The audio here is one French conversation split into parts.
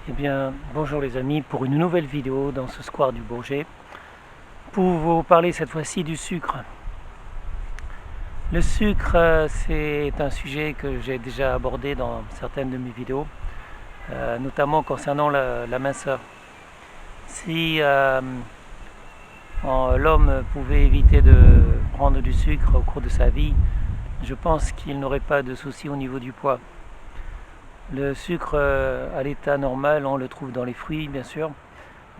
Eh bien, bonjour les amis, pour une nouvelle vidéo dans ce square du Bourget, pour vous parler cette fois-ci du sucre. Le sucre, c'est un sujet que j'ai déjà abordé dans certaines de mes vidéos, notamment concernant la minceur. Si l'homme pouvait éviter de prendre du sucre au cours de sa vie, je pense qu'il n'aurait pas de soucis au niveau du poids. Le sucre, à l'état normal, on le trouve dans les fruits, bien sûr.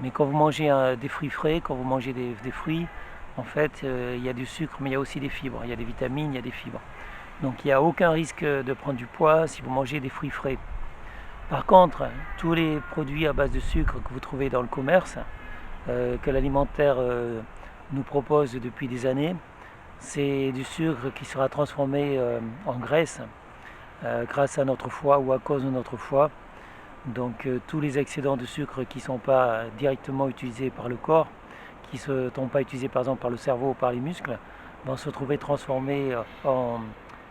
Mais quand vous mangez des fruits frais, quand vous mangez des fruits, en fait, il y a du sucre, mais il y a aussi des fibres. Il y a des vitamines, il y a des fibres. Donc il n'y a aucun risque de prendre du poids si vous mangez des fruits frais. Par contre, tous les produits à base de sucre que vous trouvez dans le commerce, que l'alimentaire nous propose depuis des années, c'est du sucre qui sera transformé en graisse grâce à notre foie ou à cause de notre foie. Donc tous les excédents de sucre qui ne sont pas directement utilisés par le corps, qui ne sont pas utilisés par exemple par le cerveau ou par les muscles, vont se retrouver transformés en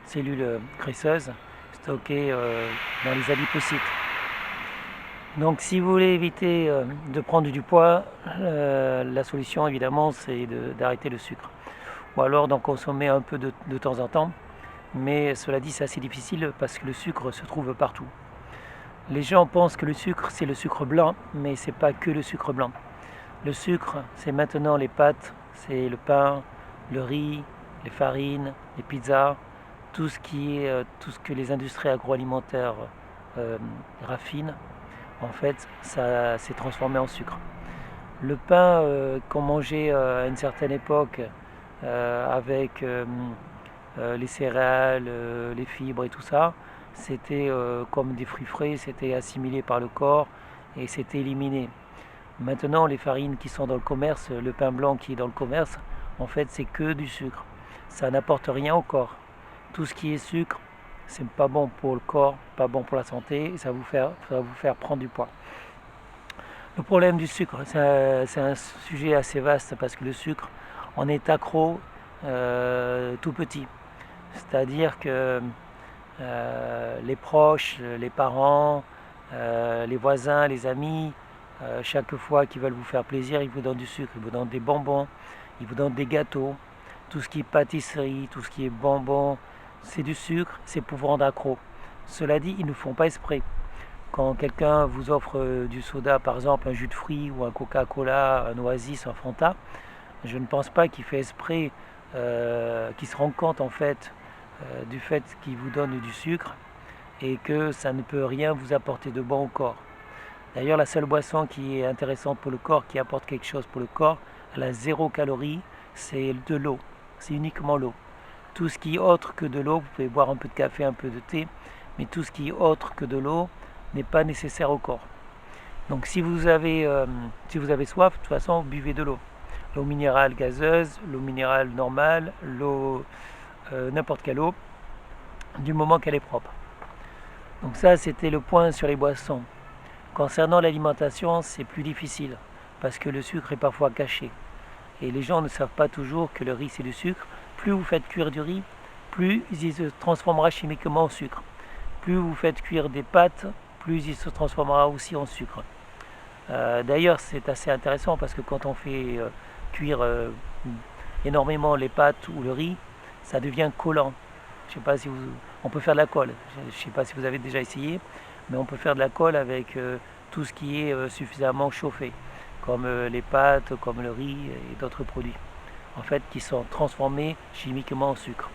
cellules graisseuses stockées dans les adipocytes. Donc si vous voulez éviter de prendre du poids, la solution évidemment c'est d'arrêter le sucre. Ou alors d'en consommer un peu de temps en temps, mais cela dit c'est assez difficile parce que le sucre se trouve partout. Les gens pensent que le sucre, c'est le sucre blanc, mais c'est pas que le sucre blanc. Le sucre, c'est maintenant les pâtes, c'est le pain, le riz, les farines, les pizzas, tout ce que les industries agroalimentaires raffinent. En fait, ça s'est transformé en sucre. Le pain qu'on mangeait à une certaine époque avec les céréales, les fibres et tout ça, c'était comme des fruits frais, c'était assimilé par le corps et c'était éliminé. Maintenant, les farines qui sont dans le commerce, le pain blanc qui est dans le commerce, en fait, c'est que du sucre. Ça n'apporte rien au corps. Tout ce qui est sucre, c'est pas bon pour le corps, pas bon pour la santé, et ça va vous faire prendre du poids. Le problème du sucre, c'est un sujet assez vaste parce que le sucre, on est accro tout petit. C'est-à-dire que les proches, les parents, les voisins, les amis, chaque fois qu'ils veulent vous faire plaisir, ils vous donnent du sucre, ils vous donnent des bonbons, ils vous donnent des gâteaux, tout ce qui est pâtisserie, tout ce qui est bonbons, c'est du sucre, c'est pour vous rendre accro. Cela dit, ils ne font pas exprès. Quand quelqu'un vous offre du soda, par exemple un jus de fruits ou un Coca-Cola, un Oasis, un Fanta, je ne pense pas qu'il fait exprès, qu'il se rend compte en fait du fait qu'il vous donne du sucre et que ça ne peut rien vous apporter de bon au corps. D'ailleurs, la seule boisson qui est intéressante pour le corps, qui apporte quelque chose pour le corps, elle a 0 calories, c'est de l'eau. C'est uniquement l'eau. Tout ce qui est autre que de l'eau, vous pouvez boire un peu de café, un peu de thé, mais tout ce qui est autre que de l'eau n'est pas nécessaire au corps. Donc si vous avez soif, de toute façon, buvez de l'eau. L'eau minérale gazeuse, l'eau minérale normale, l'eau, n'importe quelle eau, du moment qu'elle est propre. Donc ça, c'était le point sur les boissons. Concernant l'alimentation, c'est plus difficile parce que le sucre est parfois caché. Et les gens ne savent pas toujours que le riz c'est du sucre. Plus vous faites cuire du riz, plus il se transformera chimiquement en sucre. Plus vous faites cuire des pâtes, plus il se transformera aussi en sucre. D'ailleurs, c'est assez intéressant parce que quand on fait cuire énormément les pâtes ou le riz, ça devient collant. Je sais pas si on peut faire de la colle. Je ne sais pas si vous avez déjà essayé, mais on peut faire de la colle avec tout ce qui est suffisamment chauffé, comme les pâtes, comme le riz et d'autres produits, en fait, qui sont transformés chimiquement en sucre.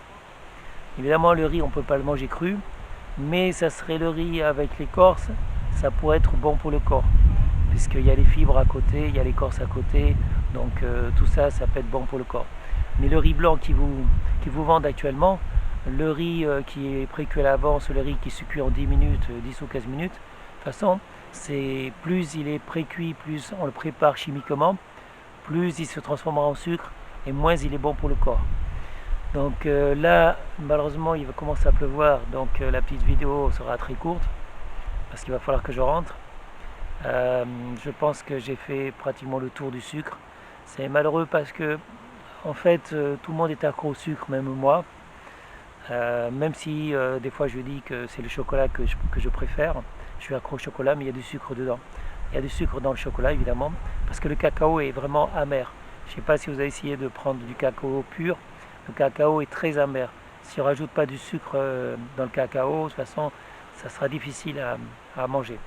Évidemment, le riz, on ne peut pas le manger cru, mais ça serait le riz avec l'écorce, ça pourrait être bon pour le corps, puisqu'il y a les fibres à côté, il y a l'écorce à côté, donc tout ça, ça peut être bon pour le corps. Mais le riz blanc qui vous vendent actuellement, le riz qui est pré-cuit à l'avance, le riz qui se cuit en 10 minutes, 10 ou 15 minutes, de toute façon, c'est plus il est pré-cuit, plus on le prépare chimiquement, plus il se transformera en sucre et moins il est bon pour le corps. Donc là, malheureusement, il va commencer à pleuvoir, donc la petite vidéo sera très courte parce qu'il va falloir que je rentre. Je pense que j'ai fait pratiquement le tour du sucre. C'est malheureux parce que, en fait, tout le monde est accro au sucre, même moi. Même si des fois je dis que c'est le chocolat que je préfère, je suis accro au chocolat, mais il y a du sucre dedans. Il y a du sucre dans le chocolat, évidemment, parce que le cacao est vraiment amer. Je ne sais pas si vous avez essayé de prendre du cacao pur. Le cacao est très amer. Si on ne rajoute pas du sucre dans le cacao, de toute façon, ça sera difficile à manger.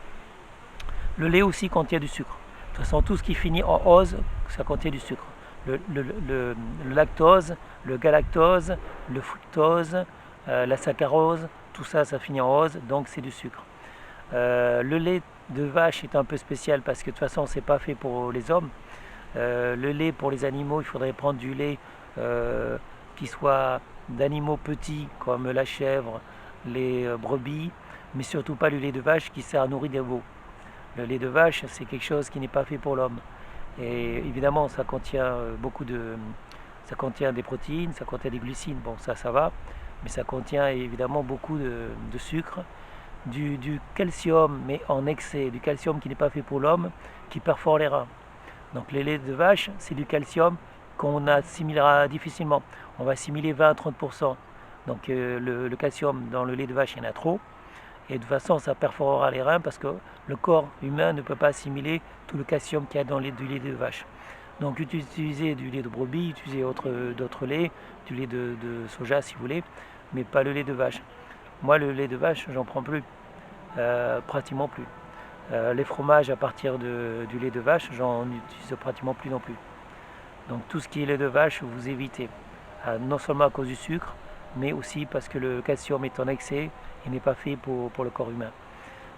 Le lait aussi contient du sucre. De toute façon, tout ce qui finit en ose, ça contient du sucre. Le lactose, le galactose, le fructose, la saccharose, tout ça, ça finit en ose, donc c'est du sucre. Le lait de vache est un peu spécial parce que de toute façon, c'est pas fait pour les hommes. Le lait pour les animaux, il faudrait prendre du lait qui soit d'animaux petits comme la chèvre, les brebis, mais surtout pas le lait de vache qui sert à nourrir des veaux. Le lait de vache, c'est quelque chose qui n'est pas fait pour l'homme. Et évidemment, ça contient ça contient des protéines, ça contient des glucides, bon ça va, mais ça contient évidemment beaucoup de sucre, du calcium, mais en excès, du calcium qui n'est pas fait pour l'homme, qui perfore les reins. Donc les laits de vache, c'est du calcium qu'on assimilera difficilement. On va assimiler 20 à 30%. Donc le calcium dans le lait de vache, il y en a trop. Et de toute façon, ça perforera les reins parce que le corps humain ne peut pas assimiler tout le calcium qu'il y a dans du lait de vache. Donc utilisez du lait de brebis, utilisez d'autres laits, du lait de soja si vous voulez, mais pas le lait de vache. Moi, le lait de vache, j'en prends plus, pratiquement plus. Les fromages à partir du lait de vache, j'en utilise pratiquement plus non plus. Donc tout ce qui est lait de vache, vous évitez. Non seulement à cause du sucre, mais aussi parce que le calcium est en excès et n'est pas fait pour le corps humain.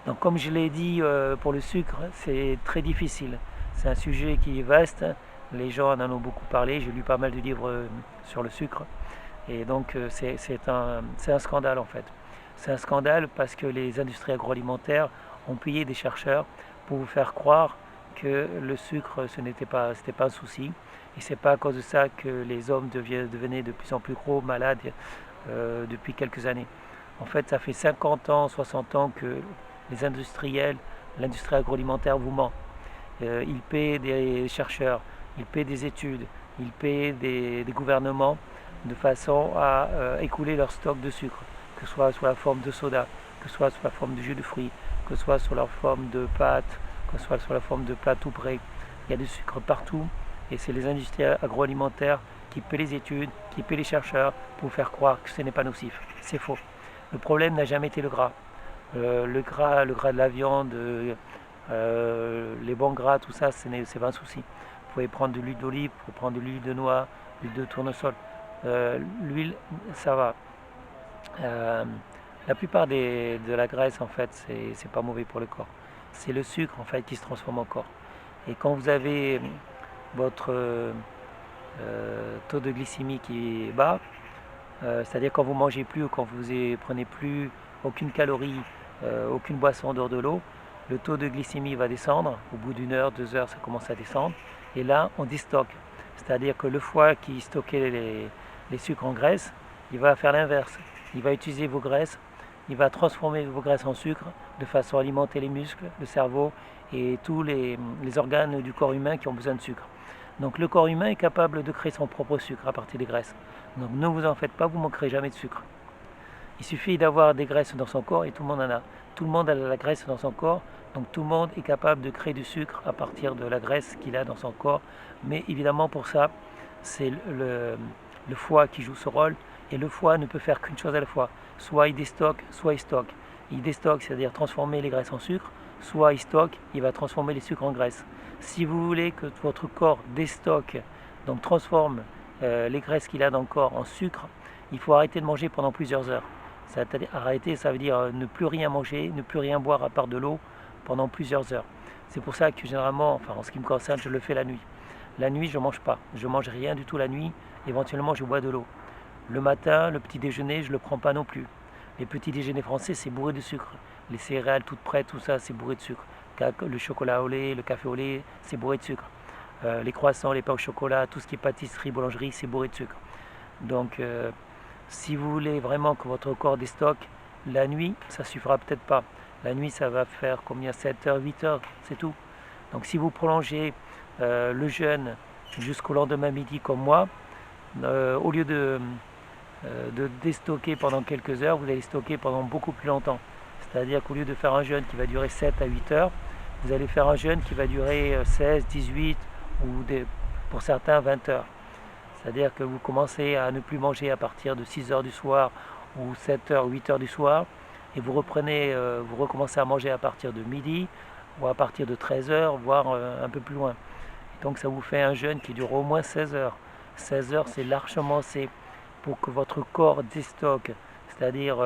Donc comme je l'ai dit, pour le sucre, c'est très difficile. C'est un sujet qui est vaste, les gens en ont beaucoup parlé, j'ai lu pas mal de livres sur le sucre. Et donc c'est un scandale en fait. C'est un scandale parce que les industries agroalimentaires ont payé des chercheurs pour vous faire croire que le sucre, c'était pas un souci. Et c'est pas à cause de ça que les hommes devenaient de plus en plus gros, malades depuis quelques années. En fait, ça fait 50 ans, 60 ans que les industriels, l'industrie agroalimentaire vous ment. Ils paient des chercheurs, ils paient des études, ils paient des gouvernements de façon à écouler leur stock de sucre, que ce soit sous la forme de soda, que ce soit sous la forme de jus de fruits, que ce soit sous la forme de pâtes, que ce soit sous la forme de plats tout prêts. Il y a du sucre partout et c'est les industries agroalimentaires qui paient les études, qui paient les chercheurs pour faire croire que ce n'est pas nocif. C'est faux. Le problème n'a jamais été le gras. Le gras de la viande, les bons gras, tout ça, c'est pas un souci. Vous pouvez prendre de l'huile d'olive, vous pouvez prendre de l'huile de noix, l'huile de tournesol. L'huile, ça va. La plupart de la graisse, en fait, c'est pas mauvais pour le corps. C'est le sucre, en fait, qui se transforme en corps. Et quand vous avez votre taux de glycémie qui est bas, c'est-à-dire quand vous mangez plus ou quand vous ne prenez plus aucune calorie, aucune boisson dehors de l'eau, le taux de glycémie va descendre. Au bout d'une heure, 2 heures, ça commence à descendre. Et là, on déstocke. C'est-à-dire que le foie qui stockait les sucres en graisse, il va faire l'inverse. Il va utiliser vos graisses, il va transformer vos graisses en sucre de façon à alimenter les muscles, le cerveau et tous les organes du corps humain qui ont besoin de sucre. Donc le corps humain est capable de créer son propre sucre à partir des graisses. Donc ne vous en faites pas, vous ne manquerez jamais de sucre. Il suffit d'avoir des graisses dans son corps et tout le monde en a. Tout le monde a de la graisse dans son corps, donc tout le monde est capable de créer du sucre à partir de la graisse qu'il a dans son corps. Mais évidemment pour ça, c'est le foie qui joue ce rôle. Et le foie ne peut faire qu'une chose à la fois. Soit il déstocke, soit il stocke. Il déstocke, c'est-à-dire transformer les graisses en sucre, soit il stocke, il va transformer les sucres en graisse. Si vous voulez que votre corps déstocke, donc transforme les graisses qu'il a dans le corps en sucre, il faut arrêter de manger pendant plusieurs heures. Arrêter, ça veut dire ne plus rien manger, ne plus rien boire à part de l'eau pendant plusieurs heures. C'est pour ça que généralement, enfin en ce qui me concerne, je le fais la nuit. La nuit, je ne mange pas. Je ne mange rien du tout la nuit. Éventuellement, je bois de l'eau. Le matin, le petit déjeuner, je ne le prends pas non plus. Les petits déjeuners français, c'est bourré de sucre. Les céréales toutes prêtes, tout ça, c'est bourré de sucre. Le chocolat au lait, le café au lait, c'est bourré de sucre. Les croissants, les pains au chocolat, tout ce qui est pâtisserie, boulangerie, c'est bourré de sucre. Donc, si vous voulez vraiment que votre corps déstocke, la nuit, ça ne suffira peut-être pas. La nuit, ça va faire combien? 7 heures, 8 heures, c'est tout. Donc, si vous prolongez le jeûne jusqu'au lendemain midi comme moi, au lieu de déstocker pendant quelques heures, vous allez stocker pendant beaucoup plus longtemps. C'est-à-dire qu'au lieu de faire un jeûne qui va durer 7 à 8 heures, vous allez faire un jeûne qui va durer 16, 18 ou pour certains 20 heures. C'est-à-dire que vous commencez à ne plus manger à partir de 6 heures du soir ou 7 heures ou 8 heures du soir et vous recommencez à manger à partir de midi ou à partir de 13 heures, voire un peu plus loin. Donc ça vous fait un jeûne qui dure au moins 16 heures. 16 heures, c'est largement assez pour que votre corps déstocke, c'est-à-dire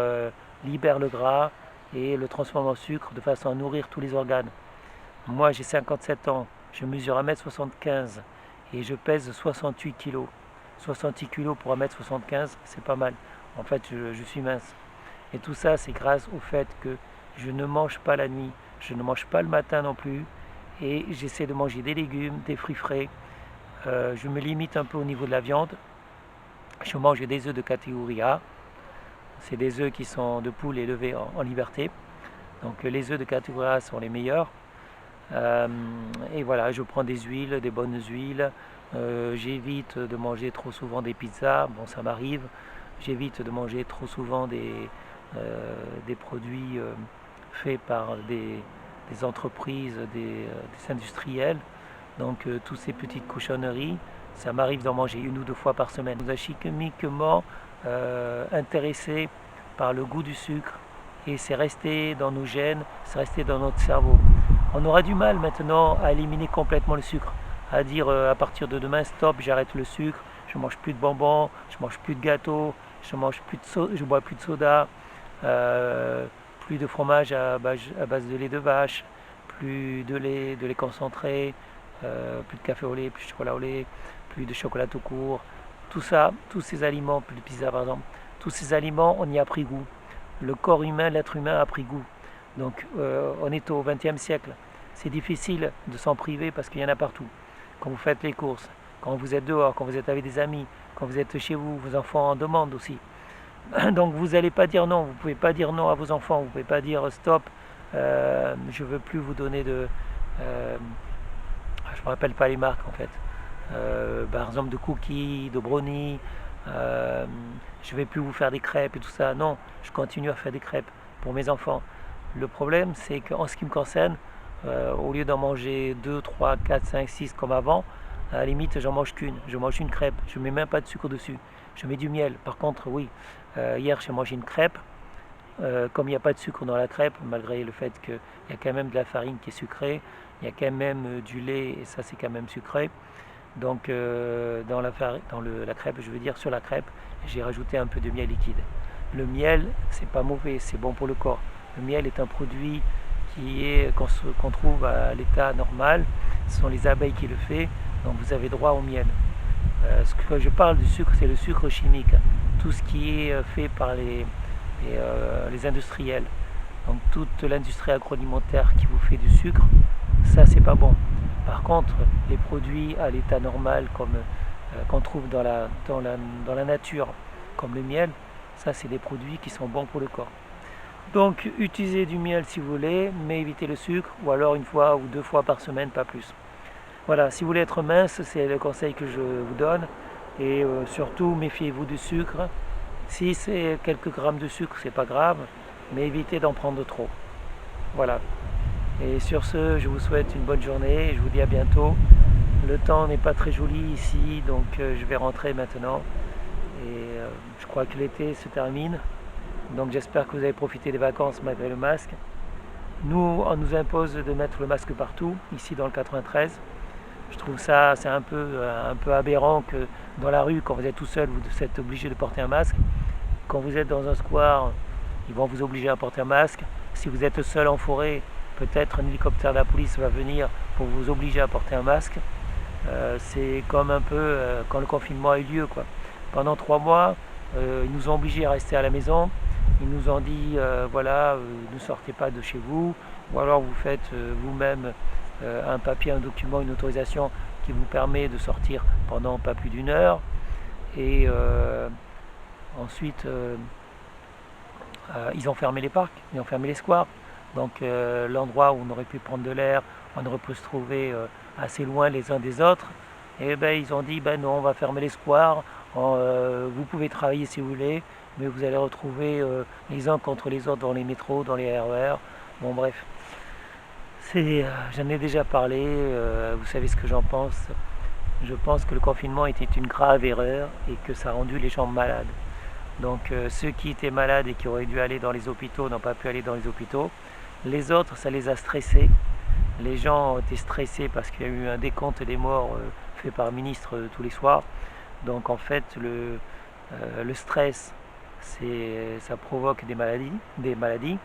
libère le gras et le transforme en sucre de façon à nourrir tous les organes. Moi j'ai 57 ans, je mesure 1m75 et je pèse 68 kg. 68 kg pour 1m75, c'est pas mal. En fait, je suis mince. Et tout ça, c'est grâce au fait que je ne mange pas la nuit, je ne mange pas le matin non plus, et j'essaie de manger des légumes, des fruits frais. Je me limite un peu au niveau de la viande. Je mange des œufs de catégorie A. C'est des œufs qui sont de poule élevés en liberté. Donc les œufs de catégorie A sont les meilleurs. Et voilà, je prends des huiles, des bonnes huiles. J'évite de manger trop souvent des pizzas. Bon, ça m'arrive. J'évite de manger trop souvent des produits faits par des entreprises, des industriels. Donc toutes ces petites cochonneries, ça m'arrive d'en manger 1 ou 2 fois par semaine. On est chimiquement intéressé par le goût du sucre et c'est resté dans nos gènes, c'est resté dans notre cerveau. On aura du mal maintenant à éliminer complètement le sucre, à dire à partir de demain stop, j'arrête le sucre, je mange plus de bonbons, je mange plus de gâteaux, je bois plus de soda, plus de fromage à base de lait de vache, plus de lait concentré, plus de café au lait, plus de chocolat au lait, plus de chocolat tout court. Tout ça, tous ces aliments, plus de pizza par exemple, tous ces aliments, on y a pris goût. Le corps humain, l'être humain a pris goût. Donc on est au XXe siècle. C'est difficile de s'en priver parce qu'il y en a partout. Quand vous faites les courses, quand vous êtes dehors, quand vous êtes avec des amis, quand vous êtes chez vous, vos enfants en demandent aussi. Donc vous n'allez pas dire non, vous ne pouvez pas dire non à vos enfants, vous ne pouvez pas dire stop, je ne veux plus vous donner de... je ne me rappelle pas les marques en fait. Par exemple de cookies, de brownies, je ne vais plus vous faire des crêpes et tout ça. Non, je continue à faire des crêpes pour mes enfants. Le problème c'est qu'en ce qui me concerne, au lieu d'en manger 2, 3, 4, 5, 6 comme avant, à la limite j'en mange qu'une. Je mange une crêpe, je ne mets même pas de sucre dessus. Je mets du miel. Par contre, oui, hier j'ai mangé une crêpe. Comme il n'y a pas de sucre dans la crêpe, malgré le fait qu'il y a quand même de la farine qui est sucrée, il y a quand même du lait et ça c'est quand même sucré. Donc dans la crêpe, je veux dire sur la crêpe, j'ai rajouté un peu de miel liquide. Le miel, c'est pas mauvais, c'est bon pour le corps. Le miel est un produit qu'on trouve à l'état normal. Ce sont les abeilles qui le font, donc vous avez droit au miel. Ce que je parle du sucre, c'est le sucre chimique. Tout ce qui est fait par les industriels. Donc toute l'industrie agroalimentaire qui vous fait du sucre, ça c'est pas bon. Par contre, les produits à l'état normal comme qu'on trouve dans la nature, comme le miel, ça c'est des produits qui sont bons pour le corps. Donc utilisez du miel si vous voulez, mais évitez le sucre, ou alors 1 fois ou 2 fois par semaine, pas plus. Voilà, si vous voulez être mince, c'est le conseil que je vous donne. Et surtout, méfiez-vous du sucre. Si c'est quelques grammes de sucre, c'est pas grave, mais évitez d'en prendre trop. Voilà. Et sur ce, je vous souhaite une bonne journée et je vous dis à bientôt. Le temps n'est pas très joli ici, donc je vais rentrer maintenant. Et je crois que l'été se termine. Donc j'espère que vous avez profité des vacances malgré le masque. Nous, on nous impose de mettre le masque partout, ici dans le 93. Je trouve ça, c'est un peu aberrant que dans la rue, quand vous êtes tout seul, vous êtes obligé de porter un masque. Quand vous êtes dans un square, ils vont vous obliger à porter un masque. Si vous êtes seul en forêt, peut-être un hélicoptère de la police va venir pour vous obliger à porter un masque. C'est comme un peu quand le confinement a eu lieu, quoi. Pendant 3 mois, ils nous ont obligés à rester à la maison. Ils nous ont dit, voilà, ne sortez pas de chez vous, ou alors vous faites vous-même un papier, un document, une autorisation qui vous permet de sortir pendant pas plus d'1 heure. Et ensuite, ils ont fermé les parcs, ils ont fermé les squares. Donc l'endroit où on aurait pu prendre de l'air, on aurait pu se trouver assez loin les uns des autres. Et ben ils ont dit, ben non, on va fermer les squares, vous pouvez travailler si vous voulez, mais vous allez retrouver les uns contre les autres dans les métros, dans les RER. Bon bref, j'en ai déjà parlé, vous savez ce que j'en pense. Je pense que le confinement était une grave erreur et que ça a rendu les gens malades. Donc ceux qui étaient malades et qui auraient dû aller dans les hôpitaux n'ont pas pu aller dans les hôpitaux. Les autres, ça les a stressés. Les gens ont été stressés parce qu'il y a eu un décompte des morts fait par ministre tous les soirs. Donc en fait, le stress, ça provoque des maladies.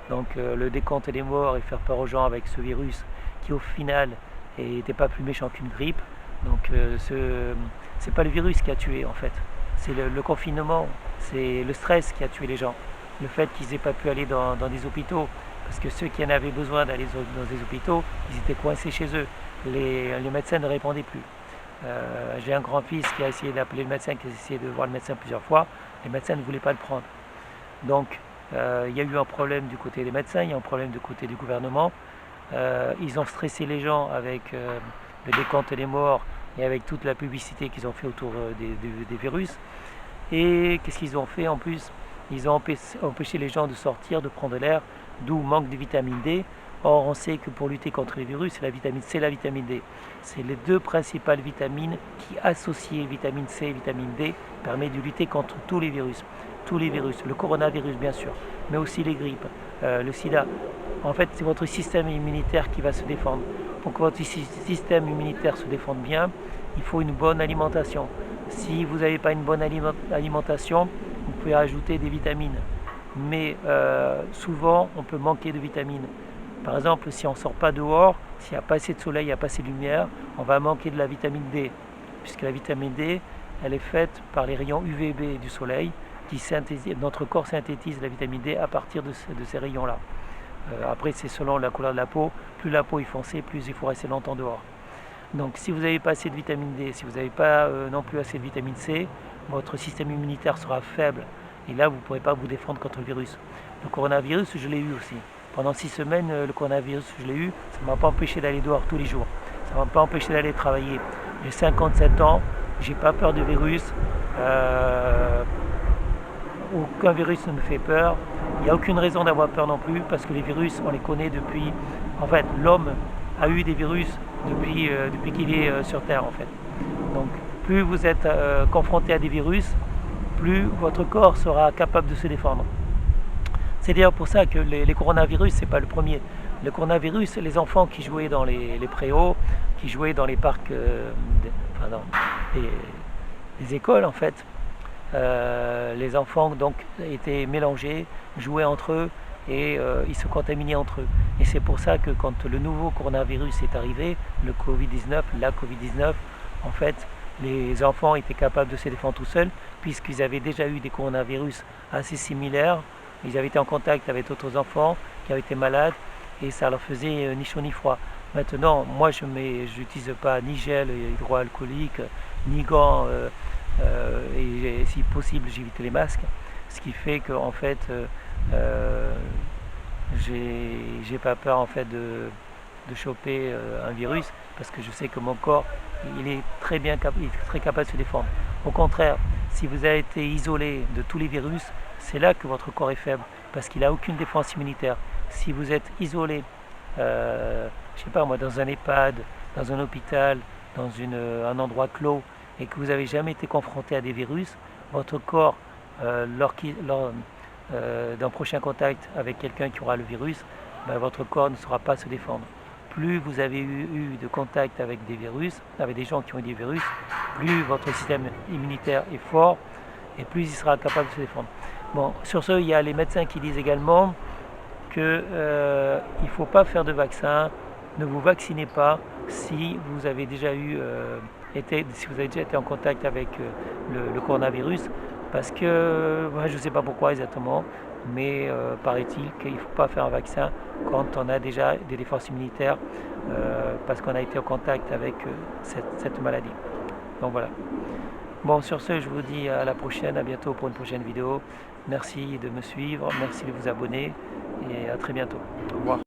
Donc le décompte des morts et faire peur aux gens avec ce virus qui au final n'était pas plus méchant qu'une grippe. Donc c'est pas le virus qui a tué en fait. C'est le confinement, c'est le stress qui a tué les gens. Le fait qu'ils n'aient pas pu aller dans des hôpitaux. Parce que ceux qui en avaient besoin d'aller dans des hôpitaux, ils étaient coincés chez eux. Les médecins ne répondaient plus. J'ai un grand-fils qui a essayé d'appeler le médecin, qui a essayé de voir le médecin plusieurs fois. Les médecins ne voulaient pas le prendre. Donc, il y a eu un problème du côté des médecins, il y a un problème du côté du gouvernement. Ils ont stressé les gens avec le décompte des morts et avec toute la publicité qu'ils ont fait autour des virus. Et qu'est-ce qu'ils ont fait en plus? Ils ont empêché les gens de sortir, de prendre l'air, d'où manque de vitamine D. Or, on sait que pour lutter contre les virus, c'est la vitamine C et la vitamine D. C'est les deux principales vitamines qui, associées vitamine C et vitamine D, permettent de lutter contre tous les virus. Tous les virus, le coronavirus bien sûr, mais aussi les grippes, le sida. En fait, c'est votre système immunitaire qui va se défendre. Pour que votre système immunitaire se défende bien, il faut une bonne alimentation. Si vous n'avez pas une bonne alimentation, vous pouvez ajouter des vitamines. Mais souvent, on peut manquer de vitamines. Par exemple, si on ne sort pas dehors, s'il n'y a pas assez de soleil, il n'y a pas assez de lumière, on va manquer de la vitamine D. Puisque la vitamine D, elle est faite par les rayons UVB du soleil, notre corps synthétise la vitamine D à partir de ces rayons-là. Après, c'est selon la couleur de la peau. Plus la peau est foncée, plus il faut rester longtemps dehors. Donc si vous n'avez pas assez de vitamine D, si vous n'avez pas non plus assez de vitamine C, votre système immunitaire sera faible. Et là, vous ne pourrez pas vous défendre contre le virus. Le coronavirus, je l'ai eu aussi. Pendant 6 semaines, le coronavirus, je l'ai eu. Ça ne m'a pas empêché d'aller dehors tous les jours. Ça ne m'a pas empêché d'aller travailler. J'ai 57 ans, j'ai pas peur du virus. Aucun virus ne me fait peur. Il n'y a aucune raison d'avoir peur non plus, parce que les virus, on les connaît depuis... En fait, l'homme a eu des virus depuis qu'il est sur Terre, en fait. Donc, plus vous êtes confronté à des virus, plus votre corps sera capable de se défendre. C'est d'ailleurs pour ça que les coronavirus, c'est pas le premier. Le coronavirus, les enfants qui jouaient dans les préaux, qui jouaient dans les parcs, dans les écoles en fait, les enfants donc étaient mélangés, jouaient entre eux et ils se contaminaient entre eux. Et c'est pour ça que quand le nouveau coronavirus est arrivé, le Covid-19, la Covid-19, en fait, les enfants étaient capables de se défendre tout seuls, puisqu'ils avaient déjà eu des coronavirus assez similaires. Ils avaient été en contact avec d'autres enfants qui avaient été malades et ça leur faisait ni chaud ni froid. Maintenant, moi je n'utilise pas ni gel hydroalcoolique, ni gants, et si possible j'évite les masques. Ce qui fait que en fait, j'ai pas peur en fait de choper un virus parce que je sais que mon corps il est très capable de se défendre. Au contraire, si vous avez été isolé de tous les virus, c'est là que votre corps est faible parce qu'il n'a aucune défense immunitaire. Si vous êtes isolé, je sais pas moi, dans un EHPAD, dans un hôpital, dans un endroit clos et que vous n'avez jamais été confronté à des virus, votre corps, lors d'un prochain contact avec quelqu'un qui aura le virus, votre corps ne saura pas se défendre. Plus vous avez eu de contact avec des virus, avec des gens qui ont eu des virus, plus votre système immunitaire est fort et plus il sera capable de se défendre. Bon, sur ce, il y a les médecins qui disent également qu'il ne faut pas faire de vaccin, ne vous vaccinez pas si vous avez déjà été en contact avec le coronavirus, parce que je ne sais pas pourquoi exactement, mais paraît-il qu'il ne faut pas faire un vaccin quand on a déjà des défenses immunitaires parce qu'on a été en contact avec cette maladie. Donc voilà. Bon, sur ce, je vous dis à la prochaine, à bientôt pour une prochaine vidéo. Merci de me suivre, merci de vous abonner et à très bientôt. Au revoir.